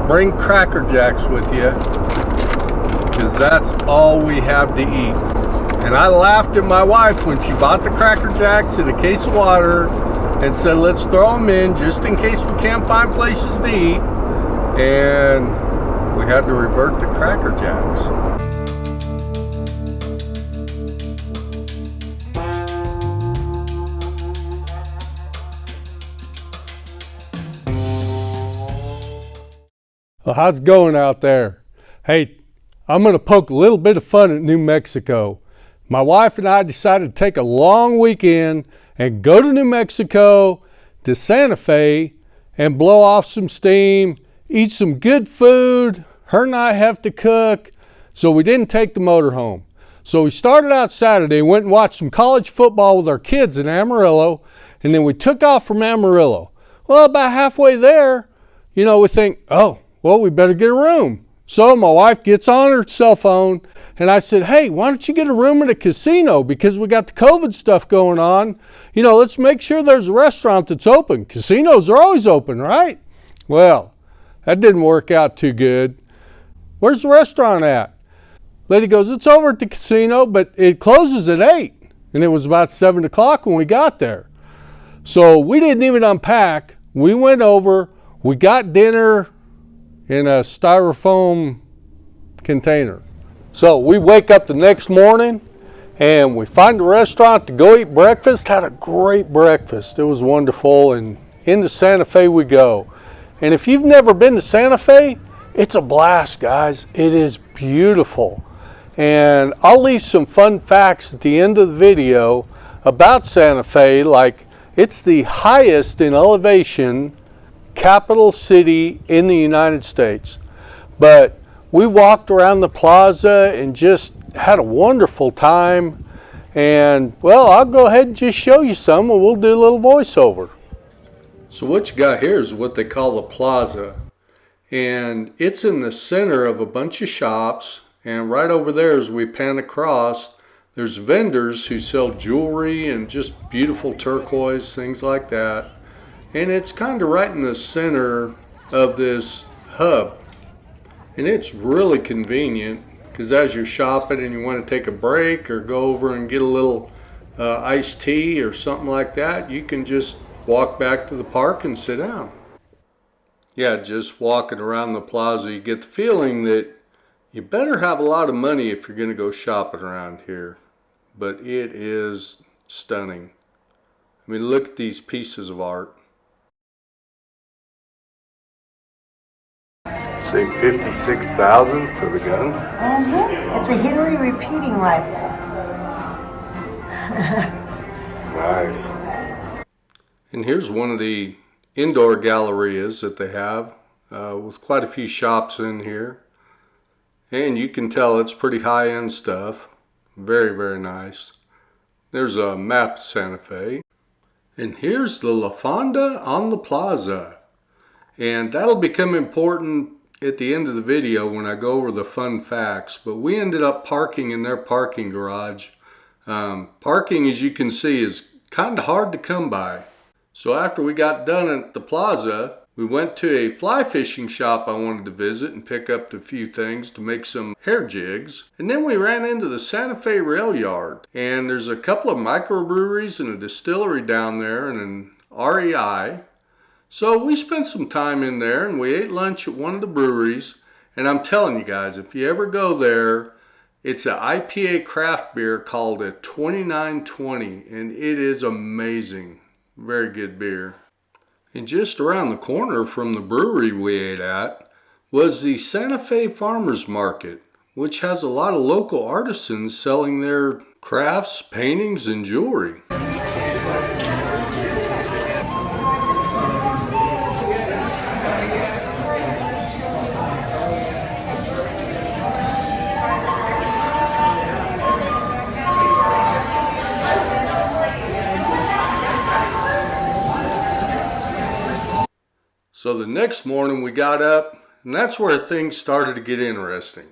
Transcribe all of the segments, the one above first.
bring Cracker Jacks with you, because that's all we have to eat. And I laughed at my wife when she bought the Cracker Jacks in a case of water and said, let's throw them in just in case we can't find places to eat. And we had to revert to Cracker Jacks. Well, how's it going out there? Hey, I'm going to poke a little bit of fun at New Mexico. My wife and I decided to take a long weekend and go to New Mexico, to Santa Fe, and blow off some steam, eat some good food. Her and I have to cook, so we didn't take the motorhome. So we started out Saturday, went and watched some college football with our kids in Amarillo, and then we took off from Amarillo. Well, about halfway there, we think, oh, well, we better get a room. So my wife gets on her cell phone, and I said, hey, why don't you get a room at a casino, because we got the COVID stuff going on. Let's make sure there's a restaurant that's open. Casinos are always open, right? Well, that didn't work out too good. Where's the restaurant at? Lady goes, it's over at the casino, but it closes at 8. And it was about 7 o'clock when we got there. So we didn't even unpack. We went over, we got dinner in a styrofoam container. So we wake up the next morning and we find a restaurant to go eat breakfast. Had a great breakfast. It was wonderful, and into Santa Fe we go. And if you've never been to Santa Fe, it's a blast, guys. It is beautiful. And I'll leave some fun facts at the end of the video about Santa Fe, like it's the highest in elevation capital city in the United States. But we walked around the plaza and just had a wonderful time. And well, I'll go ahead and just show you some, and we'll do a little voiceover. So what you got here is what they call the plaza. And it's in the center of a bunch of shops. And right over there, as we pan across, there's vendors who sell jewelry and just beautiful turquoise, things like that. And it's kind of right in the center of this hub. And it's really convenient, because as you're shopping and you want to take a break or go over and get a little iced tea or something like that, you can just walk back to the park and sit down. Yeah, just walking around the plaza, you get the feeling that you better have a lot of money if you're going to go shopping around here. But it is stunning. I mean, look at these pieces of art. Say 56,000 for the gun. It's a Henry repeating rifle. Nice. And here's one of the indoor gallerias that they have with quite a few shops in here. And you can tell it's pretty high-end stuff. Very, very nice. There's a map of Santa Fe. And here's the La Fonda on the plaza. And that'll become important at the end of the video when I go over the fun facts. But we ended up parking in their parking garage. Parking, as you can see, is kind of hard to come by. So after we got done at the plaza, we went to a fly fishing shop I wanted to visit and pick up a few things to make some hair jigs. And then we ran into the Santa Fe rail yard. And there's a couple of microbreweries and a distillery down there and an REI. So we spent some time in there and we ate lunch at one of the breweries. And I'm telling you guys, if you ever go there, it's an IPA craft beer called a 2920, and it is amazing. Very good beer. And just around the corner from the brewery we ate at was the Santa Fe Farmers Market, which has a lot of local artisans selling their crafts, paintings, and jewelry. So the next morning we got up, and that's where things started to get interesting.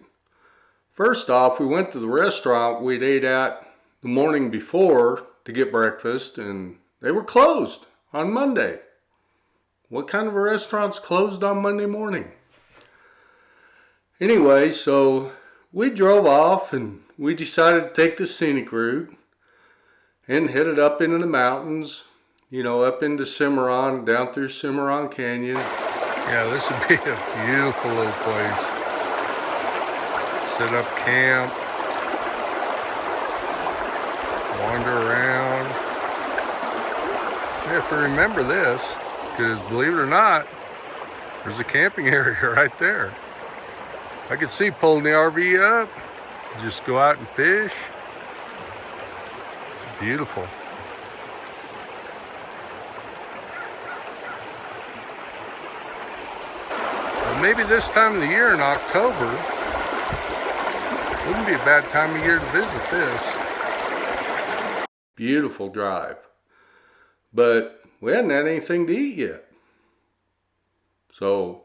First off, we went to the restaurant we'd ate at the morning before to get breakfast, and they were closed on Monday. What kind of a restaurant's closed on Monday morning? Anyway, so we drove off and we decided to take the scenic route and headed up into the mountains, you know, up into Cimarron, down through Cimarron Canyon. Yeah, this would be a beautiful little place. Set up camp, wander around. You have to remember this, because believe it or not, there's a camping area right there. I could see pulling the RV up, just go out and fish. It's beautiful. Well, maybe this time of the year in October wouldn't be a bad time of year to visit this. Beautiful drive. But we hadn't had anything to eat yet. So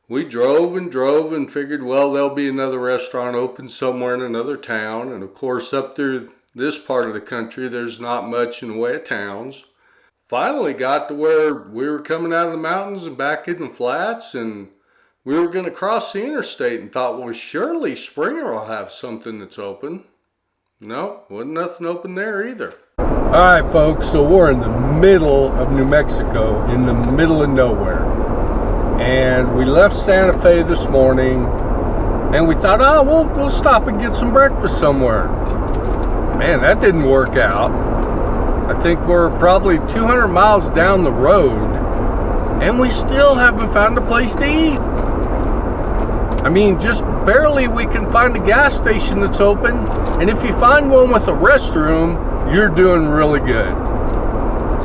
we drove and figured, well, there'll be another restaurant open somewhere in another town. And of course, up through this part of the country, there's not much in the way of towns. Finally got to where we were coming out of the mountains and back in the flats, and we were going to cross the interstate and thought, well, surely Springer will have something that's open. No, wasn't nothing open there either. All right, folks, so we're in the middle of New Mexico, in the middle of nowhere. And we left Santa Fe this morning, and we thought, oh, we'll stop and get some breakfast somewhere. Man, that didn't work out. I think we're probably 200 miles down the road, and we still haven't found a place to eat. I mean, just barely we can find a gas station that's open, and if you find one with a restroom, you're doing really good.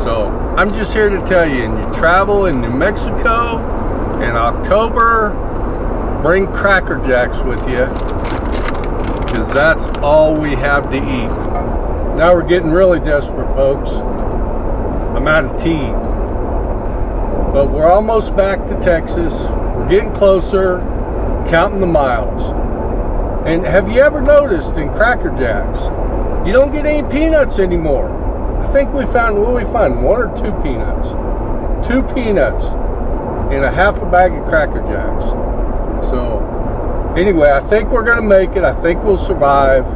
So I'm just here to tell you, and you travel in New Mexico in October, bring Cracker Jacks with you, because that's all we have to eat. Now we're getting really desperate, folks. I'm out of tea. But we're almost back to Texas. We're getting closer, counting the miles. And have you ever noticed in Cracker Jacks, you don't get any peanuts anymore? I think we found, will we find one or two peanuts? 2 peanuts in a half a bag of Cracker Jacks. So anyway, I think we're gonna make it. I think we'll survive,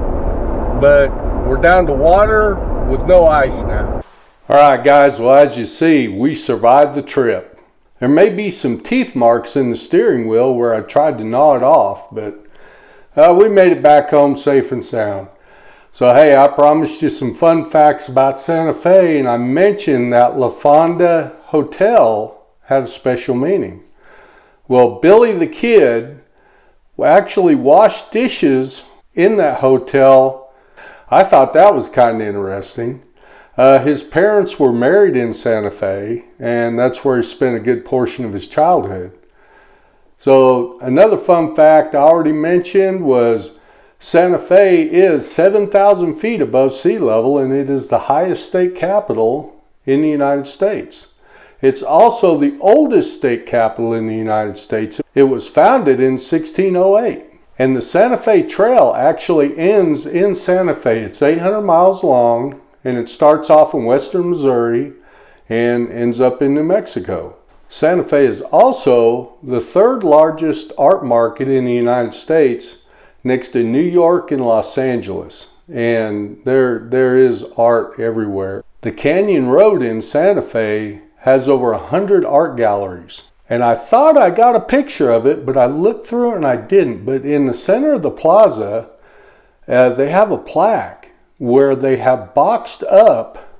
but we're down to water with no ice now. All right, guys, well, as you see, we survived the trip. There may be some teeth marks in the steering wheel where I tried to gnaw it off, but we made it back home safe and sound. So hey, I promised you some fun facts about Santa Fe, and I mentioned that La Fonda Hotel had a special meaning. Well, Billy the Kid actually washed dishes in that hotel. I thought that was kind of interesting. His parents were married in Santa Fe, and that's where he spent a good portion of his childhood. So another fun fact I already mentioned was Santa Fe is 7,000 feet above sea level, and it is the highest state capital in the United States. It's also the oldest state capital in the United States. It was founded in 1608. And the Santa Fe Trail actually ends in Santa Fe. It's 800 miles long, and it starts off in western Missouri and ends up in New Mexico. Santa Fe is also the 3rd largest art market in the United States, next to New York and Los Angeles. And there is art everywhere. The Canyon Road in Santa Fe has over 100 art galleries. And I thought I got a picture of it, but I looked through it and I didn't. But in the center of the plaza, they have a plaque where they have boxed up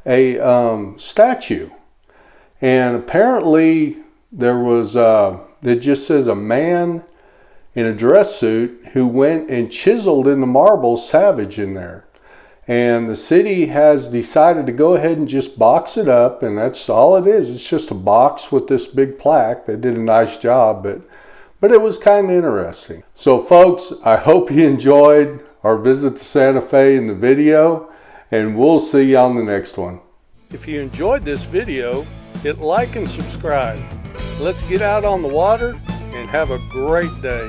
a statue. And apparently there was, it just says a man in a dress suit who went and chiseled in the marble Savage in there. And the city has decided to go ahead and just box it up, and that's all it is. It's just a box with this big plaque. They did a nice job, but it was kind of interesting. So folks, I hope you enjoyed our visit to Santa Fe in the video, and we'll see you on the next one. If you enjoyed this video, hit like and subscribe. Let's get out on the water and have a great day.